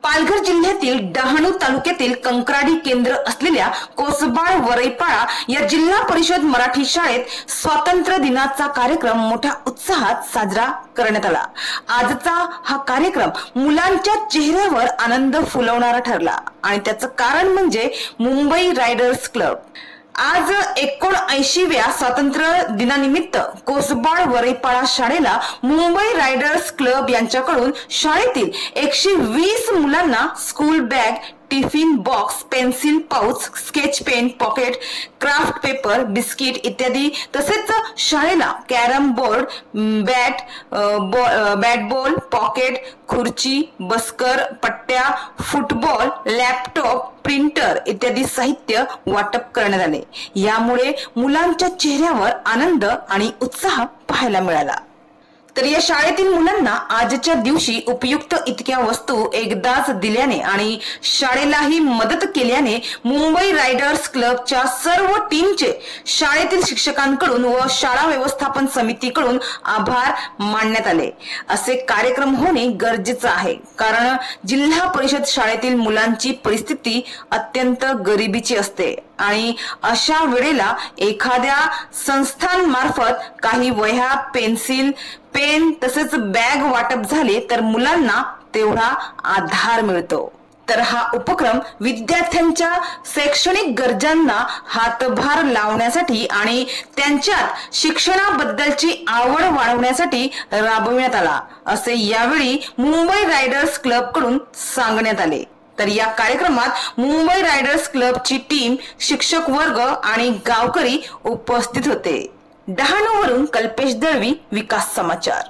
पालघर जिल्ह्यातील डहाणू तालुक्यातील कंक्राडी केंद्र असलेल्या कोसबाळ वरईपाडा या जिल्हा परिषद मराठी शाळेत स्वातंत्र्य दिनाचा कार्यक्रम मोठ्या उत्साहात साजरा करण्यात आला। आजचा हा कार्यक्रम मुलांच्या चेहऱ्यावर आनंद फुलवणारा ठरला आणि त्याचं कारण म्हणजे मुंबई रायडर्स क्लब। आज 79व्या स्वातंत्र्य दिनानिमित्त कोसबाळ वरईपाडा शाळेला मुंबई रायडर्स क्लब यांच्याकडून शाळेतील 120 मुलांना school bag, tiffin box, pencil pouch, sketch pen, pocket, craft paper, biscuit इत्यादी तसेच शाळेला carrom board, bat ball, pocket, खुर्ची, बस्कर, पट्ट्या, फुटबॉल, लॅपटॉप, प्रिंटर इत्यादी साहित्य वाटप करण्यात आले। यामुळे मुलांच्या चेहऱ्यावर आनंद आणि उत्साह पाहायला मिळाला। तर या शाळेतील मुलांना आजच्या दिवशी उपयुक्त इतक्या वस्तू एकदाच दिल्याने आणि शाळेलाही मदत केल्याने मुंबई रायडर्स क्लबच्या सर्व टीमचे शाळेतील शिक्षकांकडून व शाळा व्यवस्थापन समितीकडून आभार मानण्यात आले। असे कार्यक्रम होणे गरजेचे आहे, कारण जिल्हा परिषद शाळेतील मुलांची परिस्थिती अत्यंत गरिबीची असते आणि अशा वेळेला एखाद्या संस्थांमार्फत काही वह्या, पेन्सिल, पेन तसेच बॅग वाटप झाले तर मुलांना तेवढा आधार मिळतो। तर हा उपक्रम विद्यार्थ्यांच्या शैक्षणिक गरजांना हातभार लावण्यासाठी आणि त्यांच्यात शिक्षणाबद्दलची आवड वाढवण्यासाठी राबविण्यात आला, असे यावेळी मुंबई रायडर्स क्लब कडून सांगण्यात आले। तर या कार्यक्रमात मुंबई रायडर्स क्लबची टीम, शिक्षक वर्ग आणि गावकरी उपस्थित होते। डहाणूवरून कल्पेश दळवी, विकास समाचार।